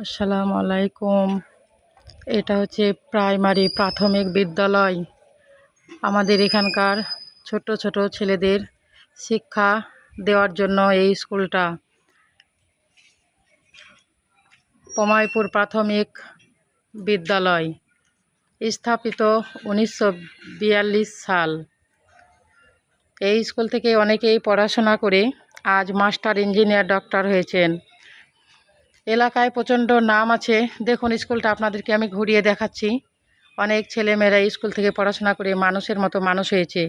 আসসালামু আলাইকুম। এটা হচ্ছে প্রাইমারি প্রাথমিক বিদ্যালয়। আমাদের এখানকার ছোট ছোট ছেলেদের শিক্ষা দেওয়ার জন্য এই স্কুলটা। পমাইপুর প্রাথমিক বিদ্যালয় স্থাপিত 1942 সাল। এই স্কুল থেকে অনেকেই পড়াশোনা করে আজ মাস্টার, ইঞ্জিনিয়ার, ডক্টর হয়েছেন। এলাকায় প্রচণ্ড নাম আছে। দেখুন স্কুলটা আপনাদেরকে আমি ঘুরিয়ে দেখাচ্ছি। অনেক ছেলেমেয়েরা এই স্কুল থেকে পড়াশোনা করে মানুষের মতো মানুষ হয়েছে।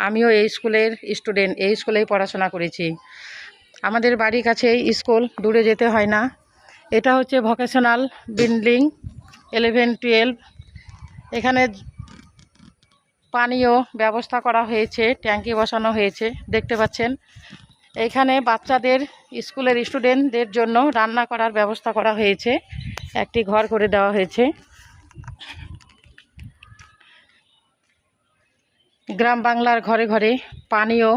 আমিও এই স্কুলের স্টুডেন্ট, এই স্কুলেই পড়াশোনা করেছি। আমাদের বাড়ির কাছেই স্কুল, দূরে যেতে হয় না। এটা হচ্ছে ভোকেশনাল বিল্ডিং 11-12। এখানে পানীয় ব্যবস্থা করা হয়েছে, ট্যাঙ্কি বসানো হয়েছে, দেখতে পাচ্ছেন। এইখানে বাচ্চাদের, স্কুলের স্টুডেন্টদের জন্য রান্না করার ব্যবস্থা করা হয়েছে, একটি ঘর করে দেওয়া হয়েছে। গ্রাম বাংলার ঘরে ঘরে পানীয়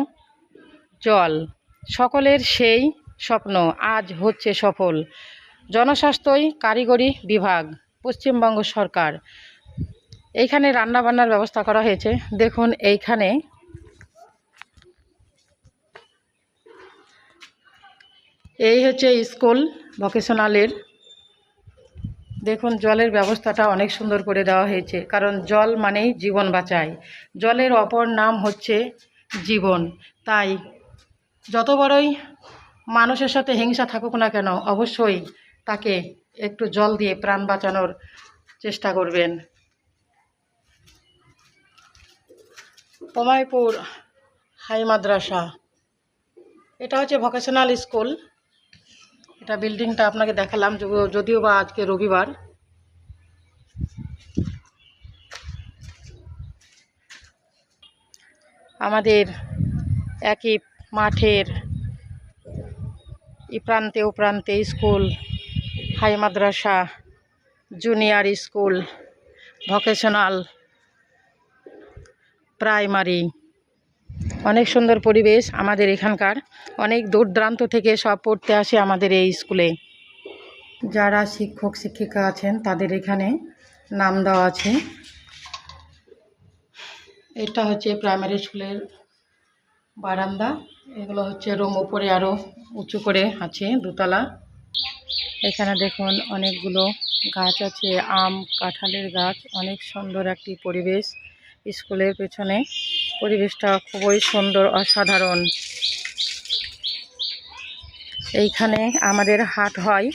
জল, সকলের সেই স্বপ্ন আজ হচ্ছে সফল। জনস্বাস্থ্যই কারিগরি বিভাগ, পশ্চিমবঙ্গ সরকার। এইখানে রান্নাবান্নার ব্যবস্থা করা হয়েছে। দেখুন এইখানে এই হচ্ছে স্কুল ভোকেশনালের। দেখুন জলের ব্যবস্থাটা অনেক সুন্দর করে দেওয়া হয়েছে, কারণ জল মানেই জীবন বাঁচায়। জলের অপর নাম হচ্ছে জীবন। তাই যত বড়ই মানুষের সাথে হিংসা থাকুক না কেন, অবশ্যই তাকে একটু জল দিয়ে প্রাণ বাঁচানোর চেষ্টা করবেন। পমাইপুর হাই মাদ্রাসা, এটা হচ্ছে ভোকেশনাল স্কুল। এটা বিল্ডিংটা আপনাকে দেখালাম, যদিও বা আজকে রবিবার। আমাদের একই মাঠের প্রান্তে ও প্রান্তে স্কুল, হাই মাদ্রাসা, জুনিয়র স্কুল, ভোকেশনাল, প্রাইমারি। অনেক সুন্দর পরিবেশ আমাদের এখানকার। অনেক দূর দূরান্ত থেকে সব পড়তে আসে আমাদের এই স্কুলে। যারা শিক্ষক শিক্ষিকা আছেন তাদের এখানে নাম দেওয়া আছে। এটা হচ্ছে প্রাইমারি স্কুলের বারান্দা। এগুলো হচ্ছে রুম, উপরে আরও উঁচু করে আছে, দোতলা। এখানে দেখুন অনেকগুলো গাছ আছে, আম কাঁঠালের গাছ। অনেক সুন্দর একটি পরিবেশ স্কুলের পেছনে। পরিবেশটা খুবই সুন্দর, অসাধারণ। এইখানে আমাদের হাট হয়,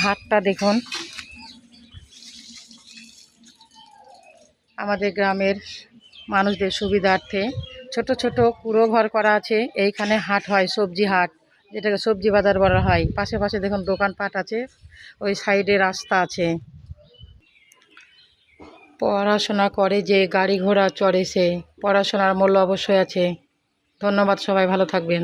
হাটটা দেখুন। আমাদের গ্রামের মানুষদের সুবিধার্থে ছোট ছোট কুড়ো ঘর করা আছে। এইখানে হাট হয়, সবজি হাট, যেটাকে সবজি বাজার বলা হয়। পাশে পাশে দেখুন দোকানপাট আছে, ওই সাইডে রাস্তা আছে। পড়াশোনা করে যে গাড়ি ঘোড়া চড়ে, সে পড়াশোনার মূল্য অবশ্যই আছে। ধন্যবাদ, সবাই ভালো থাকবেন।